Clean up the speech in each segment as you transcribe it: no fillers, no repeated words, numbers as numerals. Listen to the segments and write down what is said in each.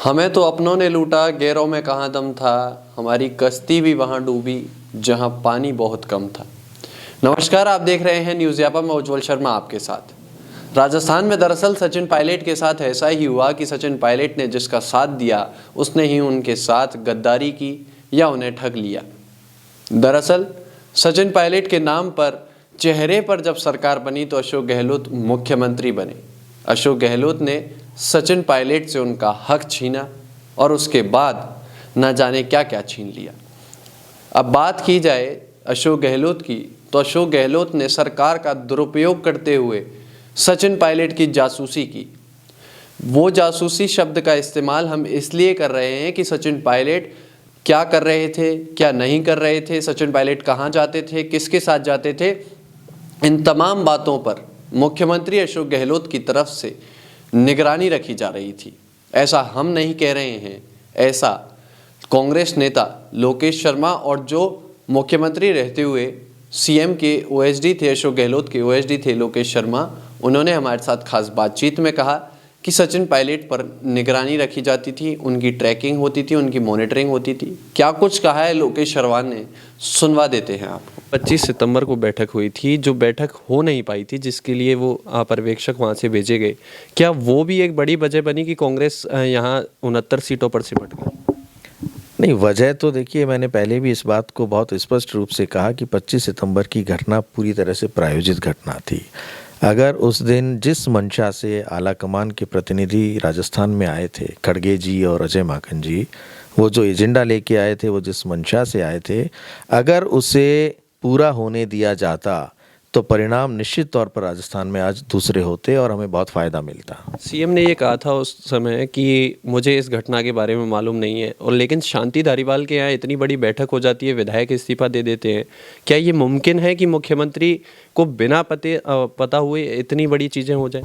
हमें तो अपनों ने लूटा, गैरों में कहाँ दम था, हमारी कश्ती भी वहाँ डूबी जहाँ पानी बहुत कम था। नमस्कार, आप देख रहे हैं न्यूज़ यापा। मैं उज्जवल शर्मा आपके साथ। राजस्थान में दरअसल सचिन पायलट के साथ ऐसा ही हुआ कि सचिन पायलट ने जिसका साथ दिया उसने ही उनके साथ गद्दारी की या उन्हें ठग लिया। दरअसल सचिन पायलट के नाम पर चेहरे पर जब सरकार बनी तो अशोक गहलोत मुख्यमंत्री बने। अशोक गहलोत ने सचिन पायलट से उनका हक छीना और उसके बाद न जाने क्या क्या छीन लिया। अब बात की जाए अशोक गहलोत की, तो अशोक गहलोत ने सरकार का दुरुपयोग करते हुए सचिन पायलट की जासूसी की। वो जासूसी शब्द का इस्तेमाल हम इसलिए कर रहे हैं कि सचिन पायलट क्या कर रहे थे, क्या नहीं कर रहे थे, सचिन पायलट कहाँ जाते थे, किसके साथ जाते थे, इन तमाम बातों पर मुख्यमंत्री अशोक गहलोत की तरफ से निगरानी रखी जा रही थी। ऐसा हम नहीं कह रहे हैं, ऐसा कांग्रेस नेता लोकेश शर्मा और जो मुख्यमंत्री रहते हुए सीएम के ओएसडी थे, अशोक गहलोत के ओएसडी थे लोकेश शर्मा, उन्होंने हमारे साथ खास बातचीत में कहा कि सचिन पायलट पर निगरानी रखी जाती थी, उनकी ट्रैकिंग होती थी, उनकी मॉनिटरिंग होती थी। क्या कुछ कहा है लोकेश शर्मा ने, सुनवा देते हैं आपको। 25 सितंबर को बैठक हुई थी, जो बैठक हो नहीं पाई थी, जिसके लिए वो पर्यवेक्षक वहाँ से भेजे गए। क्या वो भी एक बड़ी वजह बनी कि कांग्रेस यहाँ 69 सीटों पर सिमट गई? नहीं, वजह तो देखिए, मैंने पहले भी इस बात को बहुत स्पष्ट रूप से कहा कि 25 सितंबर की घटना पूरी तरह से प्रायोजित घटना थी। अगर उस दिन जिस मंशा से आला कमान के प्रतिनिधि राजस्थान में आए थे, खड़गे जी और अजय माकन जी, वो जो एजेंडा लेके आए थे, वो जिस मंशा से आए थे, अगर उसे पूरा होने दिया जाता तो परिणाम निश्चित तौर पर राजस्थान में आज दूसरे होते और हमें बहुत फ़ायदा मिलता। सीएम ने ये कहा था उस समय कि मुझे इस घटना के बारे में मालूम नहीं है, और लेकिन शांति धारीवाल के यहाँ इतनी बड़ी बैठक हो जाती है, विधायक इस्तीफा दे देते हैं। क्या ये मुमकिन है कि मुख्यमंत्री को बिना पता हुए इतनी बड़ी चीज़ें हो जाए?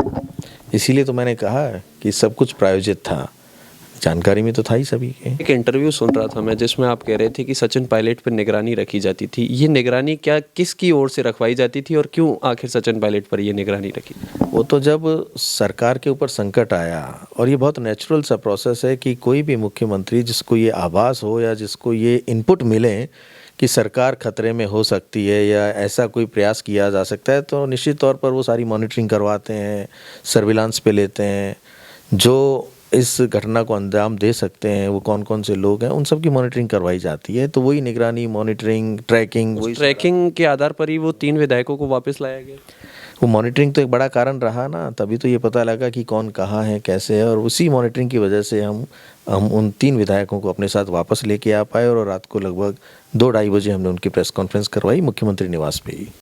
इसीलिए तो मैंने कहा कि सब कुछ प्रायोजित था, जानकारी में तो था ही सभी के। एक इंटरव्यू सुन रहा था मैं, जिसमें आप कह रहे थे कि सचिन पायलट पर निगरानी रखी जाती थी। ये निगरानी क्या किसकी ओर से रखवाई जाती थी और क्यों आखिर सचिन पायलट पर ये निगरानी रखी? वो तो जब सरकार के ऊपर संकट आया, और ये बहुत नेचुरल सा प्रोसेस है कि कोई भी मुख्यमंत्री जिसको ये आभास हो या जिसको ये इनपुट मिले कि सरकार खतरे में हो सकती है या ऐसा कोई प्रयास किया जा सकता है, तो निश्चित तौर पर वो सारी मॉनिटरिंग करवाते हैं, सर्विलांस पे लेते हैं। जो इस घटना को अंजाम दे सकते हैं वो कौन कौन से लोग हैं, उन सब की मॉनिटरिंग करवाई जाती है। तो वही निगरानी, मॉनिटरिंग, ट्रैकिंग, वही ट्रैकिंग के आधार पर ही वो 3 विधायकों को वापस लाया गया। वो मॉनिटरिंग तो एक बड़ा कारण रहा ना, तभी तो ये पता लगा कि कौन कहाँ है, कैसे है, और उसी मॉनिटरिंग की वजह से हम उन 3 विधायकों को अपने साथ वापस लेके आ पाए, और रात को लगभग 2-2:30 बजे हमने उनकी प्रेस कॉन्फ्रेंस करवाई मुख्यमंत्री निवास पे ही।